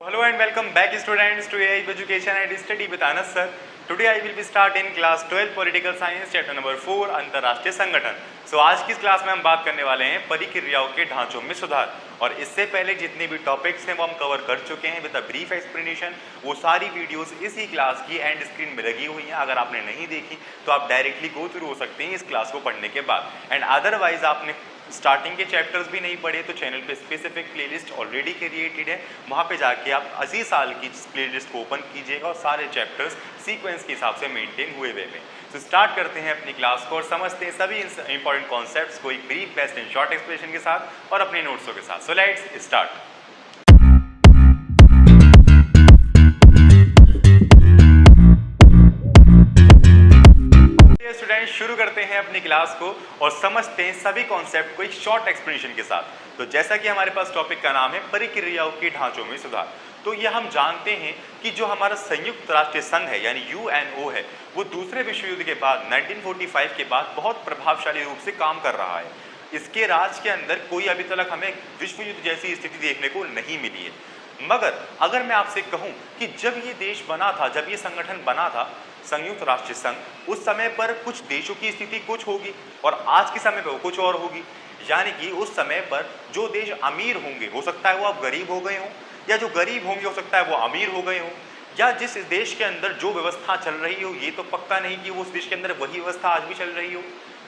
Hello and welcome back students to AI Education and Study with Anas sir. Today I will be start in class 12 Political Science chapter number 4 अंतर्राष्ट्रीय संगठन. So आज की इस class में हम बात करने वाले हैं परिक्रियाओं के ढांचों में सुधार और इससे पहले जितने भी टॉपिक्स हैं वो हम कवर कर चुके हैं विद अ ब्रीफ एक्सप्लेनेशन. वो सारी वीडियोस इसी क्लास की एंड स्क्रीन में लगी हुई हैं. अगर आपने नहीं देखी तो आप डायरेक्टली गो थ्रू हो सकते हैं इस क्लास को पढ़ने के बाद. एंड अदरवाइज आपने स्टार्टिंग के चैप्टर्स भी नहीं पढ़े तो चैनल पे स्पेसिफिक प्लेलिस्ट ऑलरेडी क्रिएटेड है. वहाँ पे जाके आप असी साल की प्लेलिस्ट को ओपन कीजिएगा और सारे चैप्टर्स सीक्वेंस के हिसाब से मेंटेन हुए वे में. तो स्टार्ट करते हैं अपनी क्लास को और समझते हैं सभी इंपॉर्टेंट कॉन्सेप्ट्स को एक brief best and short explanation के साथ और अपने नोट्सों के साथ. So let's start. स्टूडेंट शुरू करते हैं अपनी क्लास को और समझते हैं सभी कॉन्सेप्ट को एक शॉर्ट एक्सप्लेनेशन के साथ. तो जैसा कि हमारे पास टॉपिक का नाम है परिक्रियाओं के ढांचों में सुधार. तो ये हम जानते हैं कि जो हमारा संयुक्त राष्ट्र संघ है यानी यूएनओ है वो दूसरे विश्व युद्ध के बाद 1945 के बाद बहुत प्रभावशाली रूप से काम कर रहा है. इसके राज के अंदर कोई अभी तक हमें विश्व युद्ध जैसी स्थिति देखने को नहीं मिली है. मगर अगर मैं आपसे कहूं कि जब ये देश बना था, जब ये संगठन बना था संयुक्त राष्ट्र संघ, उस समय पर कुछ देशों की स्थिति कुछ होगी और आज के समय पर वो कुछ और होगी. यानी कि उस समय पर जो देश अमीर होंगे हो सकता है वो अब गरीब हो गए हों, या जो गरीब होंगे हो सकता है वो अमीर हो गए हों, या जिस देश के अंदर जो व्यवस्था चल रही हो ये तो पक्का नहीं कि वो उस देश के अंदर वही व्यवस्था आज भी चल रही हो.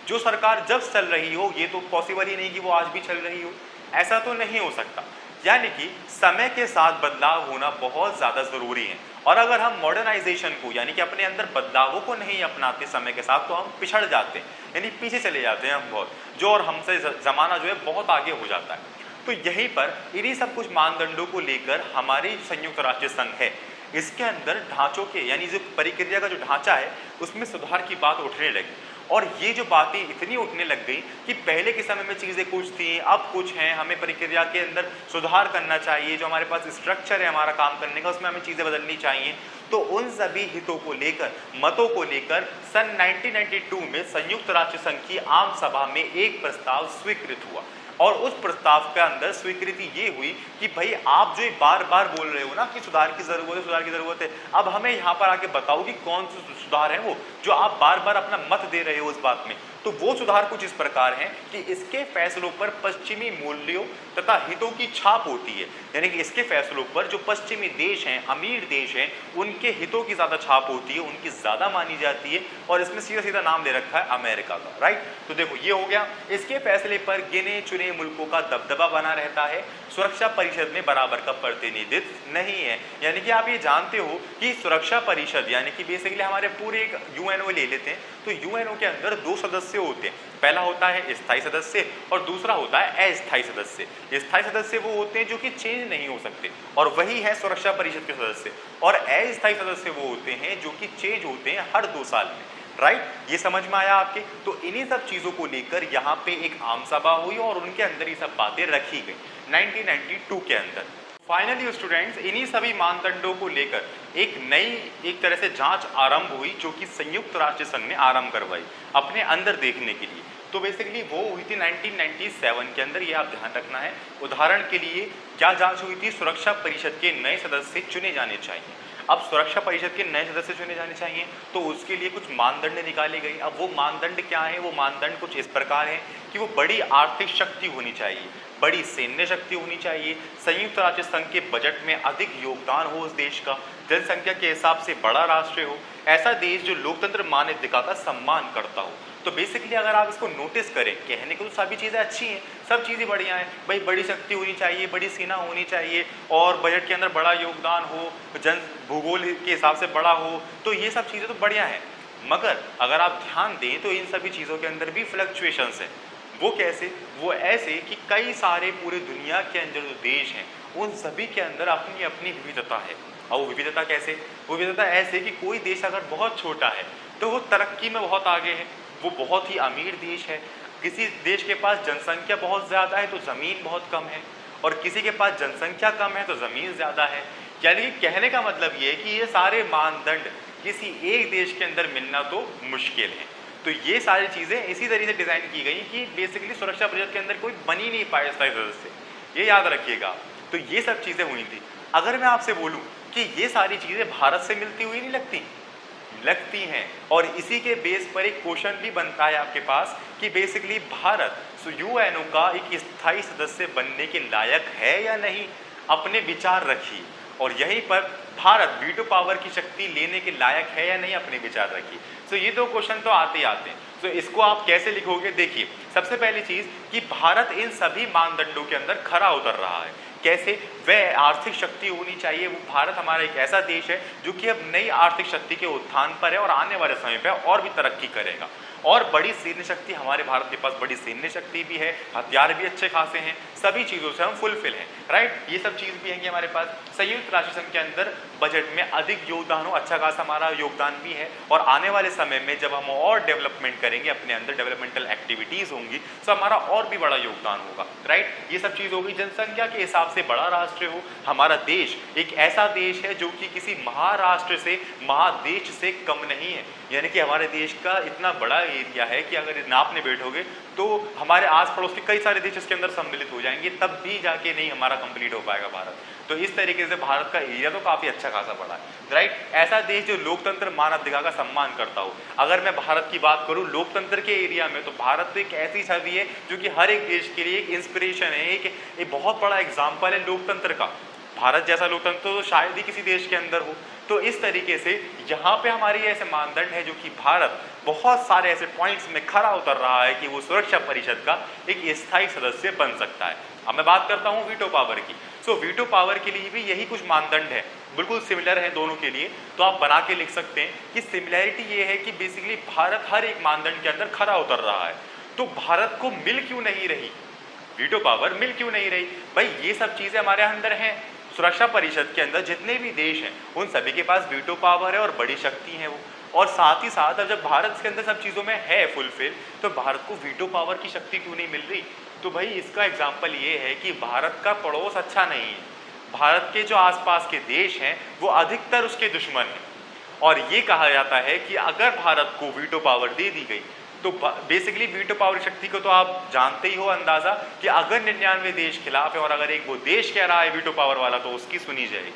जो सरकार जब चल रही हो ये तो पॉसिबल ही नहीं कि वो आज भी चल रही हो. ऐसा तो नहीं हो सकता. यानी कि समय के साथ बदलाव होना बहुत ज़्यादा ज़रूरी है. और अगर हम मॉडर्नाइजेशन को यानी कि अपने अंदर बदलावों को नहीं अपनाते समय के साथ तो हम पिछड़ जाते हैं यानी पीछे चले जाते हैं हम बहुत, जो और हमसे ज़माना जो है बहुत आगे हो जाता है. तो यहीं पर इन्हीं सब कुछ मानदंडों को लेकर हमारी संयुक्त राष्ट्र संघ है. इसके अंदर ढांचों के यानी जो परिक्रिया का जो ढांचा है उसमें सुधार की बात उठने लगी. और ये जो बातें इतनी उठने लग गई कि पहले के समय में चीज़ें कुछ थी अब कुछ हैं, हमें परिक्रिया के अंदर सुधार करना चाहिए. जो हमारे पास स्ट्रक्चर है हमारा काम करने का उसमें हमें चीज़ें बदलनी चाहिए. तो उन सभी हितों को लेकर, मतों को लेकर सन 1992 में संयुक्त राष्ट्र संघ की आम सभा में एक प्रस्ताव स्वीकृत हुआ. और उस प्रस्ताव के अंदर स्वीकृति ये हुई कि भाई आप जो बार बार बोल रहे हो ना कि सुधार की ज़रूरत है, सुधार की ज़रूरत है, अब हमें यहाँ पर आके बताओ कि कौन से सुधार है वो जो आप बार बार अपना मत दे रहे हो उस बात में. तो वो सुधार कुछ इस प्रकार हैं कि इसके फैसलों पर पश्चिमी मूल्यों तथा हितों की छाप होती है. यानी कि इसके फैसलों पर जो पश्चिमी देश हैं, अमीर देश हैं, उनके हितों की ज़्यादा छाप होती है, उनकी ज़्यादा मानी जाती है. और इसमें सीधा सीधा नाम दे रखा है अमेरिका का. राइट. तो देखो ये हो गया. इसके फैसले पर गिने चुने मुल्कों का दबदबा बना रहता है. सुरक्षा परिषद में बराबर का प्रतिनिधित्व नहीं है. यानी कि आप ये जानते हो कि सुरक्षा परिषद यानी कि बेसिकली हमारे पूरे एक यूएनओ ले लेते हैं तो यूएनओ के अंदर दो सदस्य होते हैं. पहला होता है स्थायी सदस्य और दूसरा होता है अस्थायी सदस्य. स्थायी सदस्य वो होते हैं जो कि चेंज नहीं हो सकते और वही है सुरक्षा परिषद के सदस्य. और अस्थायी सदस्य वो होते हैं जो कि चेंज होते हैं हर 2 साल में. राइट. ये समझ में आया आपके. तो इन्हीं सब चीज़ों को लेकर यहाँ पे एक आम सभा हुई और उनके अंदर ये सब बातें रखी गई 1992 के अंदर. फाइनली स्टूडेंट्स इन्हीं सभी मानदंडों को लेकर एक तरह से जांच आरंभ हुई जो कि संयुक्त राष्ट्र संघ ने आरंभ करवाई अपने अंदर देखने के लिए. तो बेसिकली वो हुई थी 1997 के अंदर. ये आप ध्यान रखना है. उदाहरण के लिए क्या जांच हुई थी, सुरक्षा परिषद के नए सदस्य चुने जाने चाहिए. अब सुरक्षा परिषद के नए सदस्य चुने जाने चाहिए तो उसके लिए कुछ मानदंड निकाले गए. अब वो मानदंड क्या है, वो मानदंड कुछ इस प्रकार है कि वो बड़ी आर्थिक शक्ति होनी चाहिए, बड़ी सैन्य शक्ति होनी चाहिए, संयुक्त राष्ट्र संघ के बजट में अधिक योगदान हो उस देश का, जनसंख्या के हिसाब से बड़ा राष्ट्र हो, ऐसा देश जो लोकतंत्र मान्यता का सम्मान करता हो. तो बेसिकली अगर आप इसको नोटिस करें, कहने को तो सभी चीज़ें अच्छी हैं, सब चीज़ें बढ़िया हैं. भाई बड़ी शक्ति होनी चाहिए, बड़ी सेना होनी चाहिए और बजट के अंदर बड़ा योगदान हो, जन भूगोल के हिसाब से बड़ा हो, तो ये सब चीज़ें तो बढ़िया हैं. मगर अगर आप ध्यान दें तो इन सभी चीज़ों के अंदर भी फ्लक्चुएशंस हैं. वो कैसे? वो ऐसे कि कई सारे पूरे दुनिया के अंदर जो देश हैं उन सभी के अंदर अपनी अपनी विविधता है. और वो विविधता कैसे? वो विविधता ऐसे कि कोई देश अगर बहुत छोटा है तो वो तरक्की में बहुत आगे है, वो बहुत ही अमीर देश है. किसी देश के पास जनसंख्या बहुत ज़्यादा है तो ज़मीन बहुत कम है और किसी के पास जनसंख्या कम है तो ज़मीन ज़्यादा है. यानी कि कहने का मतलब ये है कि ये सारे मानदंड किसी एक देश के अंदर मिलना तो मुश्किल है. तो ये सारी चीज़ें इसी तरीके से डिज़ाइन की गई कि बेसिकली सुरक्षा परिषद के अंदर कोई बन ही नहीं पाए स्थायी सदस्य. ये याद रखिएगा. तो ये सब चीज़ें हुई थी. अगर मैं आपसे बोलूं कि ये सारी चीजें भारत से मिलती हुई नहीं लगती हैं, और इसी के बेस पर एक क्वेश्चन भी बनता है आपके पास कि बेसिकली भारत यूएनओ का एक स्थायी सदस्य बनने के लायक है या नहीं। अपने विचार रखिए, और यहीं पर भारत वीटो पावर की शक्ति लेने के लायक है या नहीं, अपने विचार रखिए। तो ये दो क्वेश्चन तो आते ही आते हैं। तो इसको आप कैसे लिखोगे? देखिए, सबसे पहली चीज कि भारत इन सभी मानदंडों के अंदर खरा उतर रहा है। कैसे? वह आर्थिक शक्ति होनी चाहिए। वो भारत हमारा एक ऐसा देश है जो कि अब नई आर्थिक शक्ति के उत्थान पर है और आने वाले समय पर और भी तरक्की करेगा। और बड़ी सैन्य शक्ति, हमारे भारत के पास बड़ी सैन्य शक्ति भी है, हथियार भी अच्छे खासे हैं, सभी चीज़ों से हम फुलफिल हैं, राइट। ये सब चीज़ भी है कि हमारे पास संयुक्त राष्ट्र संघ के अंदर बजट में अधिक योगदान हो, अच्छा खासा हमारा योगदान भी है। और आने वाले समय में जब हम और डेवलपमेंट करेंगे, अपने अंदर डेवलपमेंटल एक्टिविटीज़ होंगी, तो हमारा और भी बड़ा योगदान होगा, राइट। ये सब चीज़ होगी। जनसंख्या के हिसाब से बड़ा राष्ट्र हो, हमारा देश एक ऐसा देश है जो कि किसी महाराष्ट्र से, महादेश से कम नहीं है। यानी कि हमारे देश का इतना बड़ा एरिया है कि अगर नापने बैठोगे तो हमारे आस पड़ोस के कई सारे देश इसके अंदर सम्मिलित हो जाएंगे, तब भी जाके नहीं हमारा कंप्लीट हो पाएगा भारत। तो इस तरीके से भारत का एरिया तो काफ़ी अच्छा खासा बड़ा है, राइट। ऐसा देश जो लोकतंत्र, मानवाधिकार का सम्मान करता हो। अगर मैं भारत की बात करूं लोकतंत्र के एरिया में, तो भारत तो एक ऐसी छवि है जो कि हर एक देश के लिए एक इंस्पिरेशन है, एक बहुत बड़ा एग्जाम्पल है लोकतंत्र का। भारत जैसा लोकतंत्र तो शायद ही किसी देश के अंदर हो। तो इस तरीके से यहाँ पे हमारी ऐसे मानदंड है जो कि भारत बहुत सारे ऐसे पॉइंट्स में खरा उतर रहा है कि वो सुरक्षा परिषद का एक स्थायी सदस्य बन सकता है। अब मैं बात करता हूँ वीटो पावर की। सो वीटो पावर के लिए भी यही कुछ मानदंड है, बिल्कुल सिमिलर है दोनों के लिए। तो आप बना के लिख सकते हैं कि सिमिलैरिटी ये है कि बेसिकली भारत हर एक मानदंड के अंदर खरा उतर रहा है। तो भारत को मिल क्यों नहीं रही वीटो पावर, मिल क्यों नहीं रही? भाई ये सब चीज़ें हमारे अंदर हैं। सुरक्षा परिषद के अंदर जितने भी देश हैं उन सभी के पास वीटो पावर है और बड़ी शक्ति है वो। और साथ ही साथ अब जब भारत के अंदर सब चीज़ों में है फुलफिल, तो भारत को वीटो पावर की शक्ति क्यों नहीं मिल रही? तो भाई इसका एग्जाम्पल ये है कि भारत का पड़ोस अच्छा नहीं है। भारत के जो आसपास के देश हैं वो अधिकतर उसके दुश्मन हैं। और ये कहा जाता है कि अगर भारत को वीटो पावर दे दी गई तो बेसिकली वीटो पावर शक्ति को तो आप जानते ही हो अंदाजा कि अगर 99 देश खिलाफ है और अगर एक वो देश कह रहा है वीटो पावर वाला, तो उसकी सुनी जाएगी।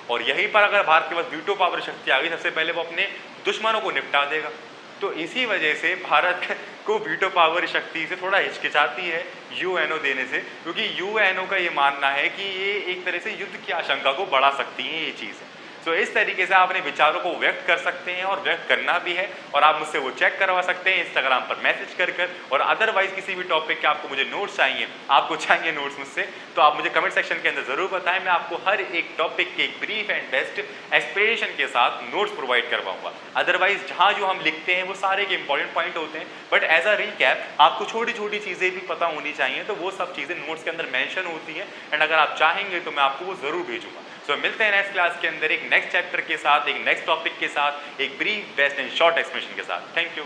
और यहीं पर अगर भारत के पास वीटो पावर शक्ति आ गई, सबसे पहले वो अपने दुश्मनों को निपटा देगा। तो इसी वजह से भारत को वीटो पावर शक्ति से थोड़ा हिचकिचाती है यूएनओ देने से, क्योंकि यूएनओ का ये मानना है कि ये एक तरह से युद्ध की आशंका को बढ़ा सकती है ये चीज़। तो इस तरीके से आप अपने विचारों को व्यक्त कर सकते हैं और व्यक्त करना भी है, और आप मुझसे वो चेक करवा सकते हैं इंस्टाग्राम पर मैसेज कर। और अदरवाइज किसी भी टॉपिक के आपको मुझे नोट्स चाहिए, आपको चाहिए नोट्स मुझसे, तो आप मुझे कमेंट सेक्शन के अंदर ज़रूर बताएं। मैं आपको हर एक टॉपिक के एक ब्रीफ एंड बेस्ट एक्सप्लेनेशन के साथ नोट्स प्रोवाइड करवाऊंगा। अदरवाइज जहाँ जो हम लिखते हैं वो सारे के इंपॉर्टेंट पॉइंट होते हैं, बट एज अ रीकैप आपको छोटी छोटी चीज़ें भी पता होनी चाहिए, तो वो सब चीज़ें नोट्स के अंदर मैंशन होती हैं। एंड अगर आप चाहेंगे तो मैं आपको वो ज़रूर भेजूंगा। सो मिलते हैं नेक्स्ट क्लास के अंदर एक नेक्स्ट चैप्टर के साथ, एक नेक्स्ट टॉपिक के साथ, एक brief best and short explanation के साथ। Thank you.